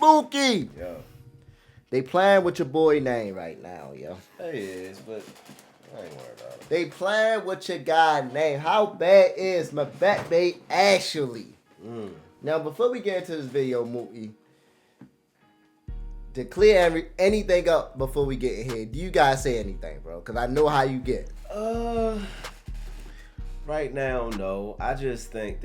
Mookie. Yo. They playing with your boy name right now, yo. It is, but I ain't worried about it. They playing with your guy name. How bad is Mbappe actually? Now, before we get into this video, Mookie, to clear anything up before we get in here, do you guys say anything, bro? Because I know how you get. Right now, no. I just think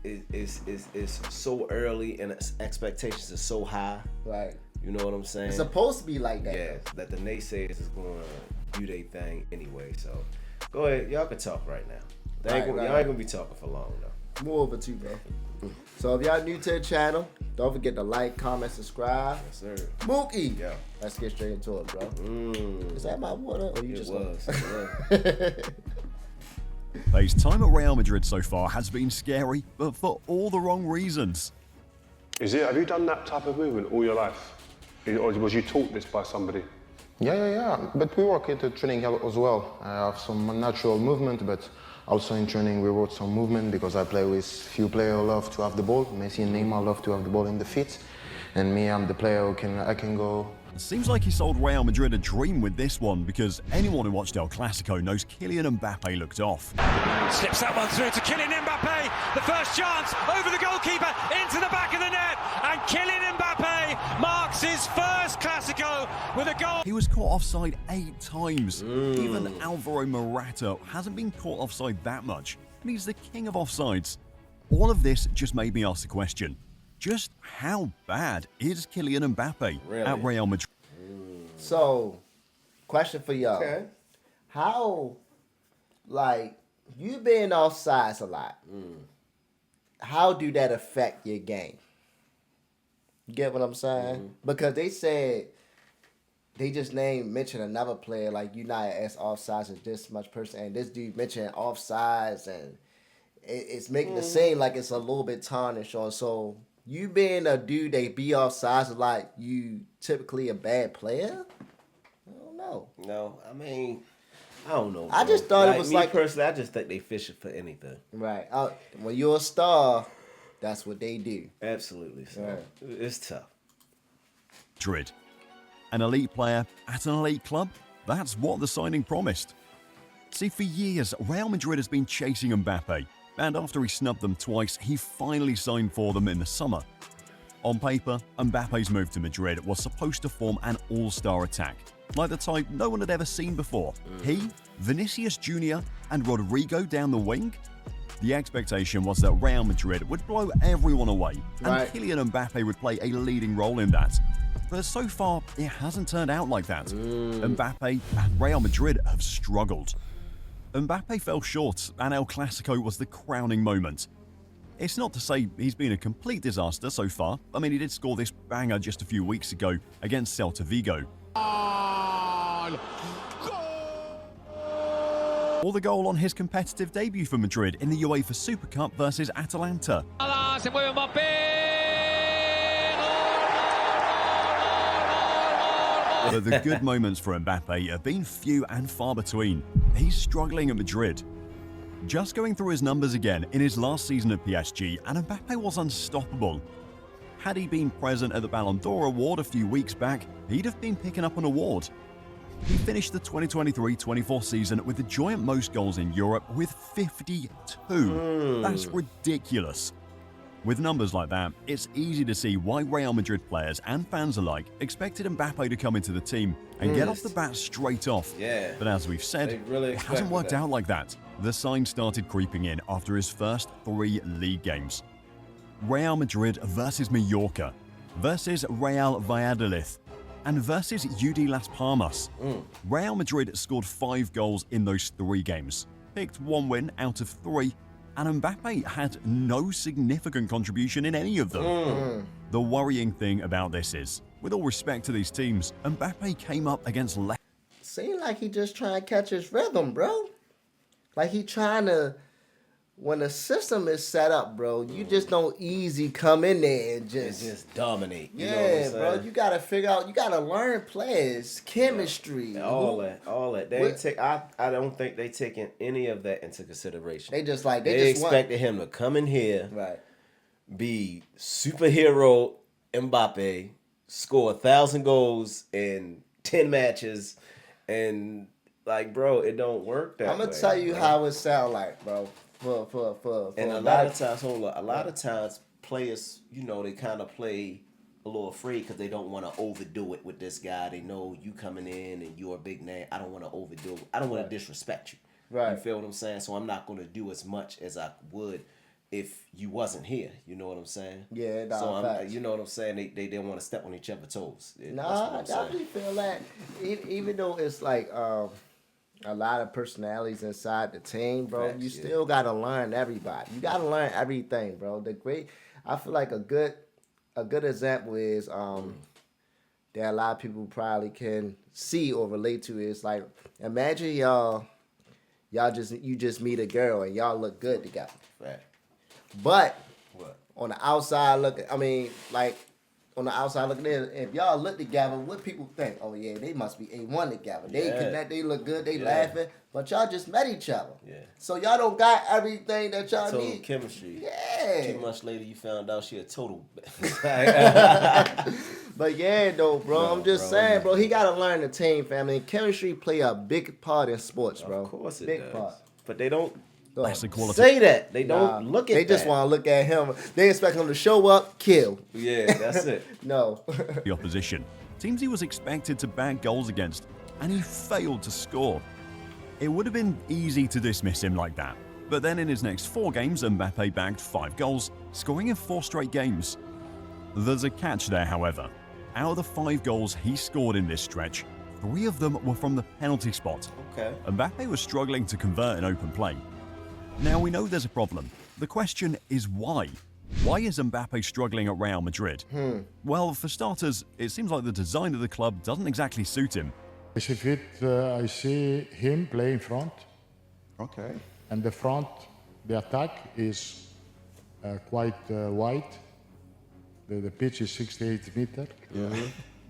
it's so early and its expectations are so high. Right. You know what I'm saying? It's supposed to be like that. Yeah, that the naysayers is going to do their thing anyway. So go ahead. Y'all can talk right now. Y'all ain't going to be talking for long, though. More over to you, bro. So if y'all new to the channel, don't forget to like, comment, subscribe. Yes, sir. Mookie. Yeah. Let's get straight into it, bro. Is that my water? Or you It just was. His time at Real Madrid so far has been scary, but for all the wrong reasons. Is it? Have you done that type of movement all your life? Or was you taught this by somebody? Yeah. But we work at the training as well. I have some natural movement, but also in training we work some movement because I play with few players who love to have the ball. Messi and Neymar love to have the ball in the feet. And me, I'm the player who I can go. It seems like he sold Real Madrid a dream with this one, because anyone who watched El Clasico knows Kylian Mbappe looked off. Slips that one through to Kylian Mbappe. The first chance over the goalkeeper into the back of the net. And Kylian Mbappe marks his first Clasico with a goal. He was caught offside 8 times. Even Alvaro Morata hasn't been caught offside that much, and he's the king of offsides. All of this just made me ask the question, just how bad is Kylian Mbappe at Real Madrid? So, question for y'all. Okay. How, you being offsides a lot, how do that affect your game? You get what I'm saying? Because they said, they just mentioned another player, like, you're not as offsides as this much person, and this dude mentioned offsides, and it's making it seem like it's a little bit tarnished. Or so, you being a dude that be offsides a lot, you typically a bad player? I don't know. No, I mean, I don't know. I just thought it was me personally, I just think they fishing for anything. Right. When you're a star, that's what they do. Absolutely. So it's tough. Madrid. An elite player at an elite club? That's what the signing promised. See, for years, Real Madrid has been chasing Mbappe, and after he snubbed them twice, he finally signed for them in the summer. On paper, Mbappe's move to Madrid was supposed to form an all-star attack, like the type no one had ever seen before. He, Vinicius Junior, and Rodrigo down the wing? The expectation was that Real Madrid would blow everyone away, and Kylian Mbappe would play a leading role in that. But so far, it hasn't turned out like that. Mbappe and Real Madrid have struggled. Mbappe fell short, and El Clasico was the crowning moment. It's not to say he's been a complete disaster so far. I mean, he did score this banger just a few weeks ago against Celta Vigo. Or the goal on his competitive debut for Madrid in the UEFA Super Cup versus Atalanta. But the good moments for Mbappe have been few and far between. He's struggling at Madrid. Just going through his numbers again in his last season at PSG, and Mbappe was unstoppable. Had he been present at the Ballon d'Or award a few weeks back, he'd have been picking up an award. He finished the 2023-24 season with the joint most goals in Europe with 52. That's ridiculous. With numbers like that, it's easy to see why Real Madrid players and fans alike expected Mbappe to come into the team and get off the bat straight off. Yeah. But as we've said, it hasn't worked out like that. The sign started creeping in after his first 3 league games. Real Madrid versus Mallorca, versus Real Valladolid, and versus UD Las Palmas. Real Madrid scored 5 goals in those 3 games, picked 1 win out of 3, and Mbappe had no significant contribution in any of them. The worrying thing about this is, with all respect to these teams, Mbappe came up against Seems like he just trying to catch his rhythm, bro. Like he trying to, when the system is set up, bro, you just don't easy come in there and just dominate. You know yeah, what I'm bro. saying? You gotta figure out. You gotta learn players, chemistry, all that. They ain't take. I don't think they taking any of that into consideration. They just expected him to come in here, right, be superhero Mbappe score 1,000 goals in 10 matches, and like, bro, it don't work that way. I'm gonna tell you how it sound like, bro. And a lot of times, a lot of times players, they kind of play a little afraid because they don't want to overdo it with this guy. They know you coming in and you're a big name. I don't want to overdo it. I don't want to disrespect you. Right. You feel what I'm saying? So I'm not going to do as much as I would if you wasn't here. You know what I'm saying? Yeah, nah, so facts. you know what I'm saying? They didn't want to step on each other's toes. Nah, I definitely feel that. Even though it's like a lot of personalities inside the team, bro, Facts, you still gotta learn everybody. You gotta learn everything, bro. I feel like a good example is that a lot of people probably can see or relate to is like, imagine you just meet a girl and y'all look good together. Right. But What? on the outside looking in, if y'all look together, what people think? Oh yeah, they must be A1 together. They connect, they look good, they laughing, but y'all just met each other. Yeah. So y'all don't got everything that y'all Total need. chemistry. Yeah. 2 months later, you found out she a total. But yeah, though, bro, No, I'm just bro, saying, bro, he gotta learn the team, family. Chemistry play a big part in sports, bro. Of course it big does. part. But they don't That's the quality. say that. They don't look at They just that. want to look at him. They expect him to show up, kill. Yeah, that's it. No. The opposition. Teams he was expected to bag goals against, and he failed to score. It would have been easy to dismiss him like that. But then in his next 4 games, Mbappe bagged 5 goals, scoring in 4 straight games. There's a catch there, however. Out of the 5 goals he scored in this stretch, 3 of them were from the penalty spot. Okay. Mbappe was struggling to convert in open play. Now we know there's a problem. The question is why? Why is Mbappe struggling at Real Madrid? Well, for starters, it seems like the design of the club doesn't exactly suit him. I see him play in front, Okay. and the attack is quite wide. The pitch is 68 meter,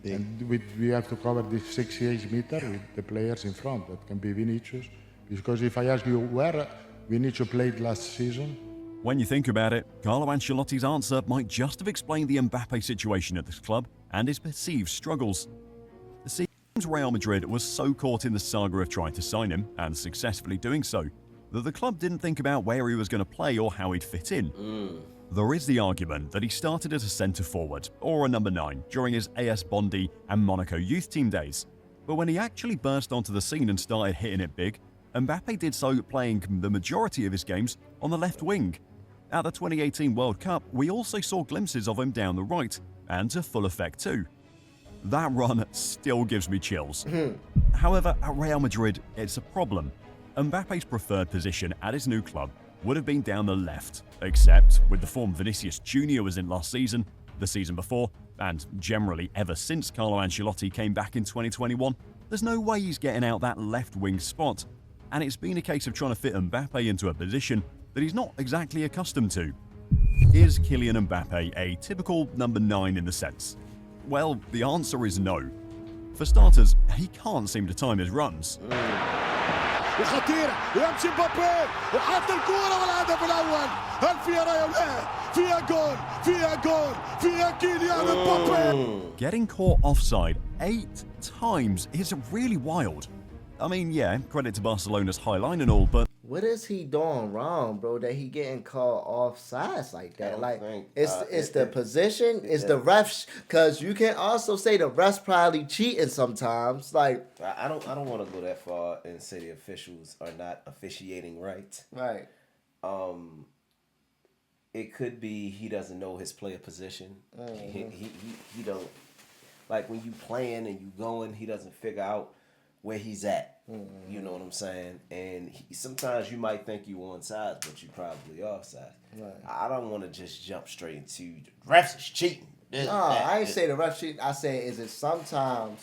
and we have to cover this 68 meter with the players in front. That can be Vinicius, because if I ask you where Vinicius played last season, When you think about it, Carlo Ancelotti's answer might just have explained the Mbappe situation at this club and his perceived struggles. It seems Real Madrid was so caught in the saga of trying to sign him, and successfully doing so, that the club didn't think about where he was going to play or how he'd fit in. There is the argument that he started as a centre-forward, or a number 9, during his AS Bondy and Monaco youth team days. But when he actually burst onto the scene and started hitting it big, Mbappe did so playing the majority of his games on the left wing. At the 2018 World Cup, we also saw glimpses of him down the right, and to full effect too. That run still gives me chills. However, at Real Madrid, it's a problem. Mbappe's preferred position at his new club would have been down the left, except with the form Vinicius Junior was in last season, the season before, and generally ever since Carlo Ancelotti came back in 2021, there's no way he's getting out that left wing spot. And it's been a case of trying to fit Mbappe into a position that he's not exactly accustomed to. Is Kylian Mbappe a typical number 9 in the sense? Well, the answer is no. For starters, he can't seem to time his runs. وخطيرة ويمشي مبابي وحط الكورة والهدف الأول هل فيها راية ولا لا؟ فيها جول فيها جول فيها كيليان مبابي. Getting caught offside 8 times is really wild. I mean, yeah, credit to Barcelona's high line and all, but What is he doing wrong, bro? That he getting called offsides like that? Like it's the position, it's the refs. Cause you can also say the refs probably cheating sometimes. Like I don't want to go that far and say the officials are not officiating right. right, It could be he doesn't know his player position. He don't, like when you playing and you going, he doesn't figure out where he's at. You know what I'm saying? And sometimes you might think you onside, but you probably offside. Right. I don't want to just jump straight into refs is cheating. No, I ain't say the ref cheating. I say is it sometimes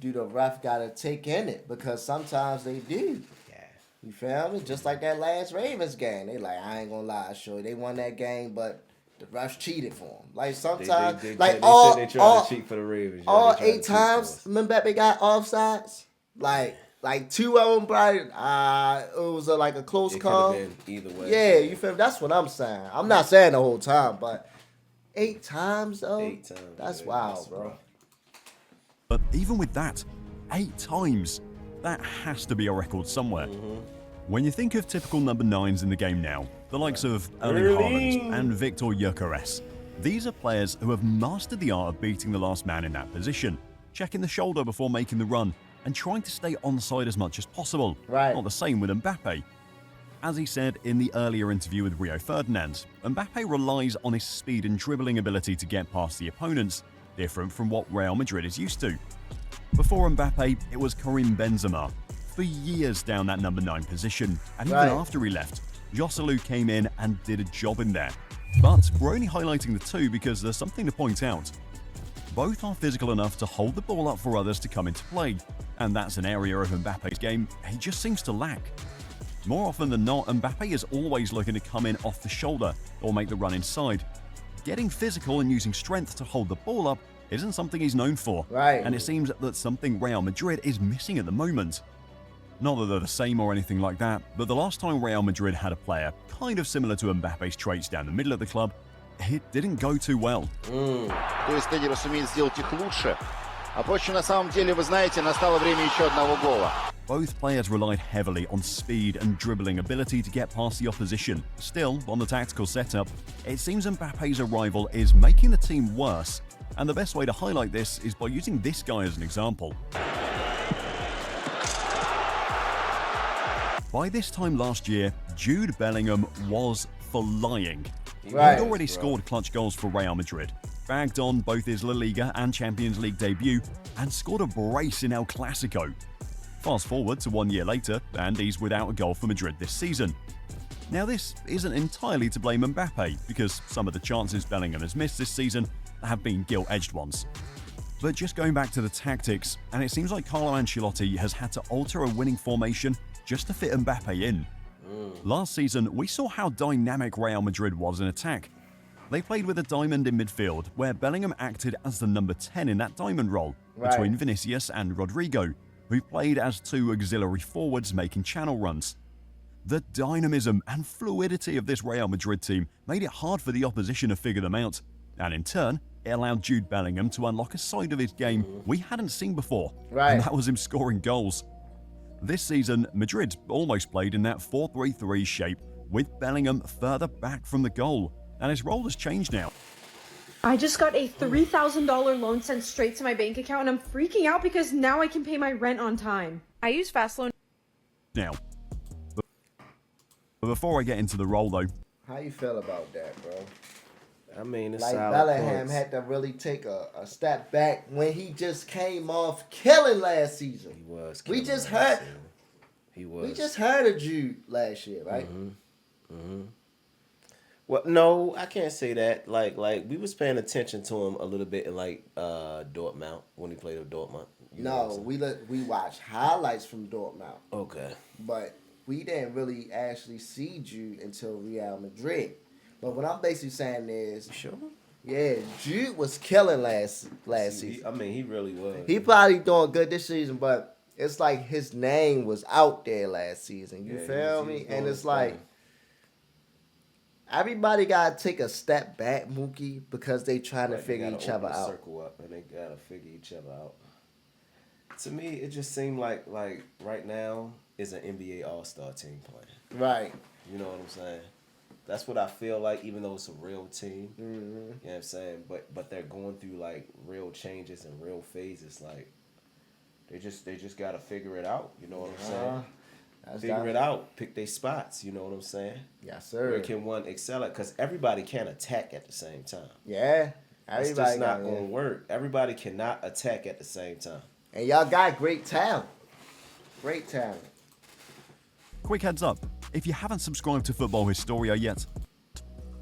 do the ref gotta take in it because sometimes they do. Yeah. You feel me? Just like that last Ravens game. They like, I ain't gonna lie, sure they won that game, but the refs cheated for them. Like sometimes, they like said all they tried to cheat for the Ravens. all 8 times Mbappe got offsides. Like 2 of them probably. It was like a close It call. could have been either way. Yeah, you feel me? That's what I'm saying. I'm not saying the whole time, but 8 times, though? 8 times. That's yeah, wild, that's bro. rough. But even with that, 8 times, that has to be a record somewhere. When you think of typical number 9s in the game now, the likes of Erling Haaland and Victor Gyökeres, these are players who have mastered the art of beating the last man in that position, checking the shoulder before making the run, and trying to stay onside as much as possible. Right. Not the same with Mbappe. As he said in the earlier interview with Rio Ferdinand, Mbappe relies on his speed and dribbling ability to get past the opponents, different from what Real Madrid is used to. Before Mbappe, it was Karim Benzema, for years down that number 9 position, and even after he left, Joselu came in and did a job in there. But we're only highlighting the two because there's something to point out. Both are physical enough to hold the ball up for others to come into play, and that's an area of Mbappe's game he just seems to lack. More often than not, Mbappe is always looking to come in off the shoulder or make the run inside. Getting physical and using strength to hold the ball up isn't something he's known for, and it seems that something Real Madrid is missing at the moment. Not that they're the same or anything like that, but the last time Real Madrid had a player kind of similar to Mbappe's traits down the middle of the club, it didn't go too well. То есть тренеры сумеют сделать их лучше. А впрочем, на самом деле, вы знаете, настало время еще одного гола. Both players relied heavily on speed and dribbling ability to get past the opposition. Still, on the tactical setup, it seems Mbappe's arrival is making the team worse, and the best way to highlight this is by using this guy as an example. By this time last year, Jude Bellingham was flying. He'd already scored clutch goals for Real Madrid, bagged on both his La Liga and Champions League debut, and scored a brace in El Clasico. Fast forward to 1 year later, and he's without a goal for Madrid this season. Now, this isn't entirely to blame Mbappe, because some of the chances Bellingham has missed this season have been gilt-edged ones. But just going back to the tactics, and it seems like Carlo Ancelotti has had to alter a winning formation just to fit Mbappe in. Last season, we saw how dynamic Real Madrid was in attack. They played with a diamond in midfield, where Bellingham acted as the number 10 in that diamond role, between Vinicius and Rodrigo, who played as two auxiliary forwards making channel runs. The dynamism and fluidity of this Real Madrid team made it hard for the opposition to figure them out, and in turn, it allowed Jude Bellingham to unlock a side of his game we hadn't seen before, and that was him scoring goals. This season, Madrid almost played in that 4-3-3 shape, with Bellingham further back from the goal, and his role has changed now. I just got a $3,000 loan sent straight to my bank account, and I'm freaking out because now I can pay my rent on time. I use Fast Loan now. But before I get into the role, though, how you feel about that, bro? I mean, it's like solid Bellingham points. had to really take a step back when he just came off killing last season. He was. We killing just last heard. season. He was. We just heard of Jude last year, right? Well, no, I can't say that. Like we was paying attention to him a little bit in Dortmund when he played with Dortmund. You know what I'm saying? we watched highlights from Dortmund. Okay. But we didn't really actually see Jude until Real Madrid. But what I'm basically saying is, Sure. yeah, Jude was killing last season. I mean, he really was. He probably doing good this season, but it's like his name was out there last season. You feel me? And it's like everybody gotta take a step back, Mookie, because they trying to figure each other out. Circle up, and they gotta figure each other out. To me, it just seemed like right now is an NBA All-Star team playing. Right. You know what I'm saying? That's what I feel like, even though it's a real team. Mm-hmm. You know what I'm saying? But they're going through like real changes and real phases. Like they just gotta figure it out. You know what I'm saying? Figure it out. Pick their spots. You know what I'm saying? Yes, sir. Where can one excel at? Because everybody can't attack at the same time. Yeah. It's just not gonna work. Everybody cannot attack at the same time. And y'all got great talent. Great talent. quick heads up, if you haven't subscribed to Football Historia yet,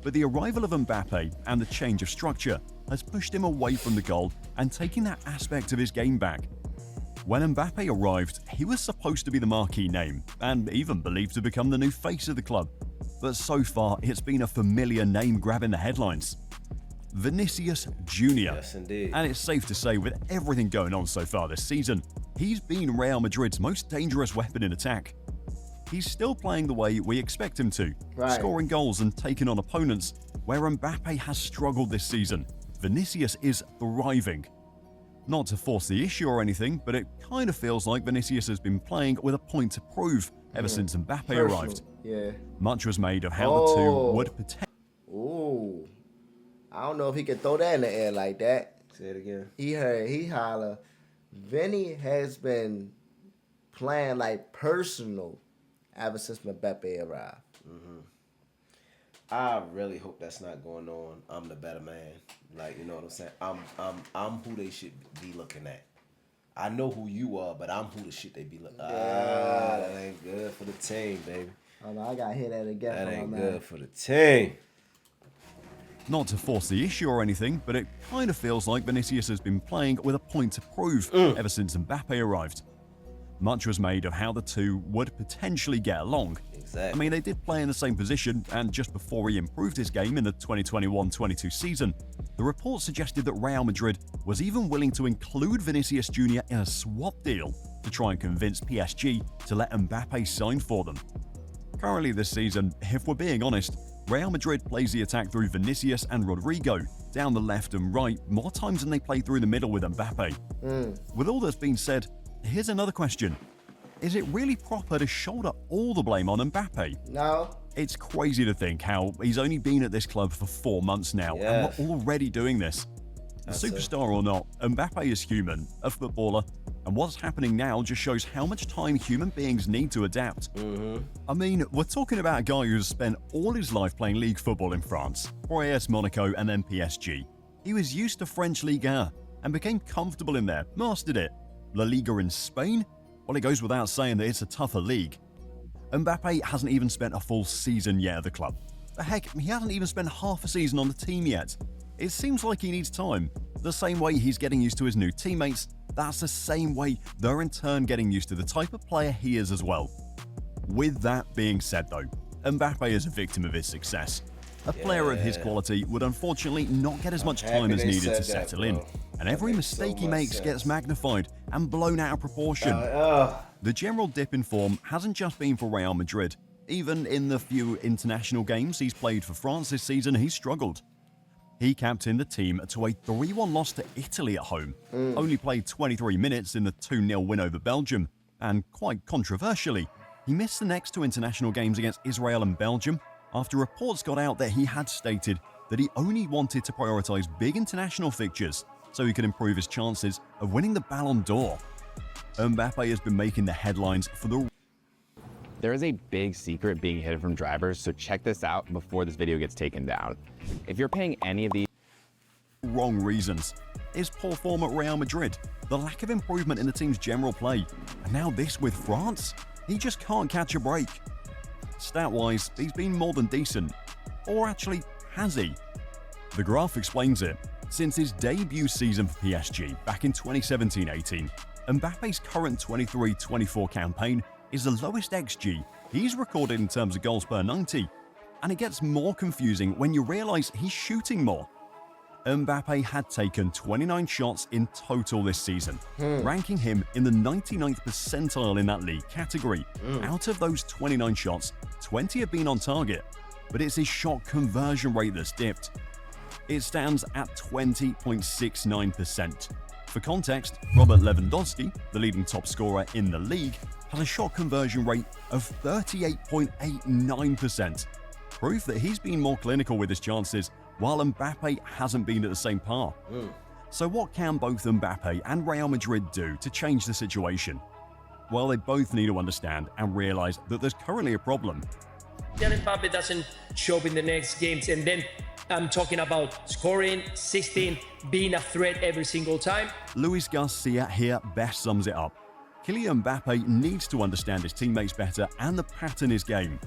but the arrival of Mbappe and the change of structure has pushed him away from the goal and taking that aspect of his game back. When Mbappe arrived, he was supposed to be the marquee name and even believed to become the new face of the club. But so far, it's been a familiar name grabbing the headlines. Vinicius Junior. Yes, indeed. And it's safe to say, with everything going on so far this season, he's been Real Madrid's most dangerous weapon in attack. he's still playing the way we expect him to, scoring goals and taking on opponents, where Mbappe has struggled this season. Vinicius is thriving. Not to force the issue or anything, but it kind of feels like Vinicius has been playing with a point to prove ever since Mbappe arrived. Yeah. Much was made of how the two would potentially... Ooh. I don't know if he can throw that in the air like that. Say it again. He holler. Vinny has been playing like personal ever since Mbappe arrived. I really hope that's not going on. I'm the better man. Like, you know what I'm saying? I'm who they should be looking at. I know who you are, but I'm who the shit they be looking at. That ain't good for the team, baby. Oh no, I gotta hear that again. That ain't good for the team. Not to force the issue or anything, but it kind of feels like Vinicius has been playing with a point to prove ever since Mbappe arrived. Much was made of how the two would potentially get along. Exactly. I mean, they did play in the same position, and just before he improved his game in the 2021-22 season, the report suggested that Real Madrid was even willing to include Vinicius Junior in a swap deal to try and convince PSG to let Mbappe sign for them. Currently this season, if we're being honest, Real Madrid plays the attack through Vinicius and Rodrigo, down the left and right, more times than they play through the middle with Mbappe. With all that's been said, here's another question. Is it really proper to shoulder all the blame on Mbappe? No. It's crazy to think how he's only been at this club for 4 months now, and we're already doing this. A superstar or not, Mbappe is human, a footballer, and what's happening now just shows how much time human beings need to adapt. I mean, we're talking about a guy who's spent all his life playing league football in France, for AS Monaco and then PSG. He was used to French Ligue 1 and became comfortable in there, mastered it. La Liga in Spain? Well, it goes without saying that it's a tougher league. Mbappe hasn't even spent a full season yet at the club. Heck, he hasn't even spent half a season on the team yet. It seems like he needs time. The same way he's getting used to his new teammates, that's the same way they're in turn getting used to the type of player he is as well. With that being said though, Mbappe is a victim of his success. A player of his quality would unfortunately not get as much time as needed to settle in, and every mistake he makes gets magnified and blown out of proportion. The general dip in form hasn't just been for Real Madrid. Even in the few international games he's played for France this season, he's struggled. He captained the team to a 3-1 loss to Italy at home, only played 23 minutes in the 2-0 win over Belgium, and quite controversially, he missed the next 2 international games against Israel and Belgium after reports got out that he had stated that he only wanted to prioritise big international fixtures so he could improve his chances of winning the Ballon d'Or. Mbappe has been making the headlines for the... There is a big secret being hidden from drivers, so check this out before this video gets taken down. If you're paying any of these wrong reasons, is poor form at Real Madrid, the lack of improvement in the team's general play, and now this with France? He just can't catch a break. Stat-wise, he's been more than decent. Or actually, has he? The graph explains it. Since his debut season for PSG back in 2017-18, Mbappe's current 23-24 campaign is the lowest XG he's recorded in terms of goals per 90. And it gets more confusing when you realise he's shooting more. Mbappe had taken 29 shots in total this season, ranking him in the 99th percentile in that league category. Out of those 29 shots, 20 have been on target, but it's his shot conversion rate that's dipped. It stands at 20.69%. For context, Robert Lewandowski, the leading top scorer in the league, has a shot conversion rate of 38.89%. Proof that he's been more clinical with his chances, while Mbappe hasn't been at the same par. So what can both Mbappe and Real Madrid do to change the situation? Well, they both need to understand and realise that there's currently a problem. Mbappe doesn't show up in the next games, and then I'm talking about scoring, 16, being a threat every single time. Luis Garcia here best sums it up. Kylian Mbappe needs to understand his teammates better and the pattern his game.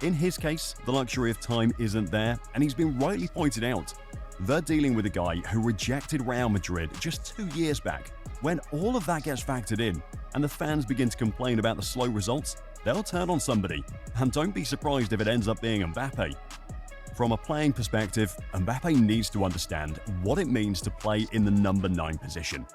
In his case, the luxury of time isn't there, and he's been rightly pointed out. They're dealing with a guy who rejected Real Madrid just 2 years back. When all of that gets factored in, and the fans begin to complain about the slow results, they'll turn on somebody, and don't be surprised if it ends up being Mbappe. From a playing perspective, Mbappe needs to understand what it means to play in the number 9 position.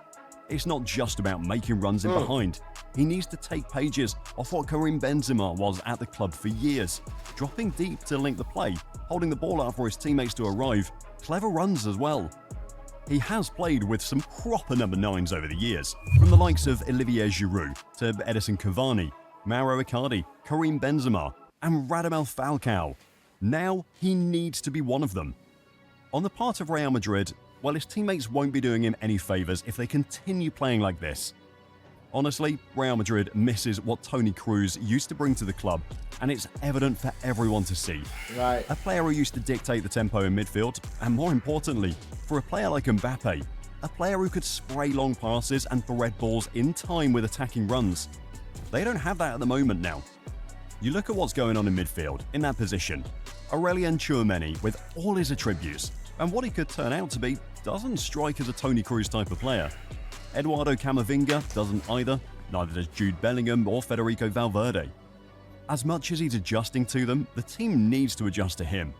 it's not just about making runs in behind. He needs to take pages off what Karim Benzema was at the club for years, dropping deep to link the play, holding the ball out for his teammates to arrive, clever runs as well. He has played with some proper number 9s over the years, from the likes of Olivier Giroud to Edison Cavani, Mauro Icardi, Karim Benzema, and Radamel Falcao. Now he needs to be one of them. On the part of Real Madrid, well, his teammates won't be doing him any favours if they continue playing like this. Honestly, Real Madrid misses what Toni Kroos used to bring to the club, and it's evident for everyone to see. Right. A player who used to dictate the tempo in midfield, and more importantly, for a player like Mbappe, a player who could spray long passes and thread balls in time with attacking runs. They don't have that at the moment now. You look at what's going on in midfield, in that position. Aurelien Tchouameni, with all his attributes, and what he could turn out to be, doesn't strike as a Toni Kroos type of player. Eduardo Camavinga doesn't either, neither does Jude Bellingham or Federico Valverde. As much as he's adjusting to them, the team needs to adjust to him.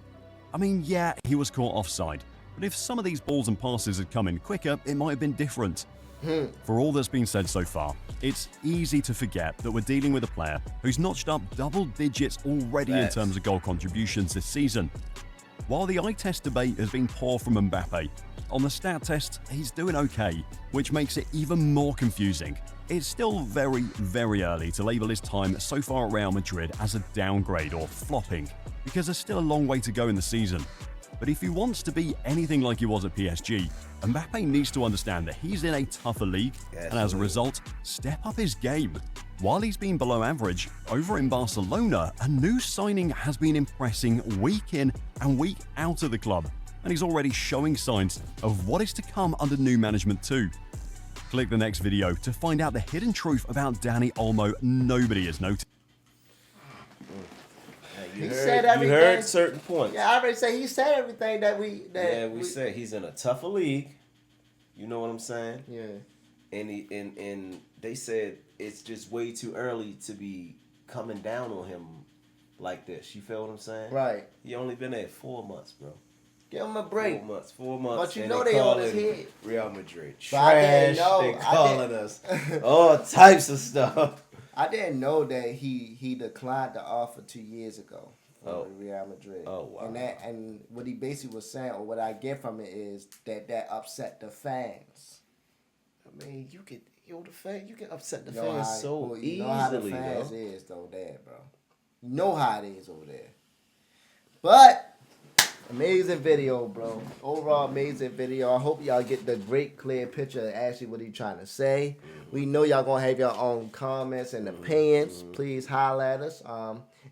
I mean, yeah, he was caught offside, but if some of these balls and passes had come in quicker, it might have been different. For all that's been said so far, it's easy to forget that we're dealing with a player who's notched up double digits already in terms of goal contributions this season. While the eye test debate has been poor from Mbappe, on the stat test, he's doing okay, which makes it even more confusing. It's still very, very early to label his time so far at Real Madrid as a downgrade or flopping, because there's still a long way to go in the season. But if he wants to be anything like he was at PSG, Mbappe needs to understand that he's in a tougher league, and as a result, step up his game. While he's been below average, over in Barcelona, a new signing has been impressing week in and week out of the club, and he's already showing signs of what is to come under new management too. Click the next video to find out the hidden truth about Dani Olmo nobody has noticed. You said everything. You heard certain points. Yeah, I already said he said everything that we said he's in a tougher league. You know what I'm saying? Yeah. And they said it's just way too early to be coming down on him like this. You feel what I'm saying? Right. He only been there 4 months, bro. Give him a break. 4 months. But you know they on his head. Real Madrid But trash. They calling us all types of stuff. I didn't know that he declined the offer 2 years ago for Real Madrid. Oh wow! And what he basically was saying, or what I get from it, is that upset the fans. I mean, you can upset the You know fans so easily. You know how the fans is though, there, bro. You know how it is over there. But amazing video, bro. Overall, amazing video. I hope y'all get the great, clear picture of actually what he's trying to say. We know y'all gonna have your own comments and opinions. Please holler at us.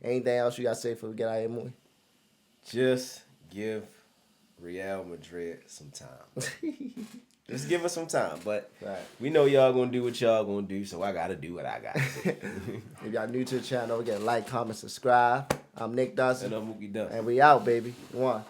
Anything else you gotta say before we get out of here, Moy? Just give Real Madrid some time. Just give us some time. But we know y'all gonna do what y'all gonna do, so I gotta do what I gotta do. If y'all new to the channel, get like, comment, subscribe. I'm Nick DUNSON. And I'm Mookie Dunn. And we out, baby. One.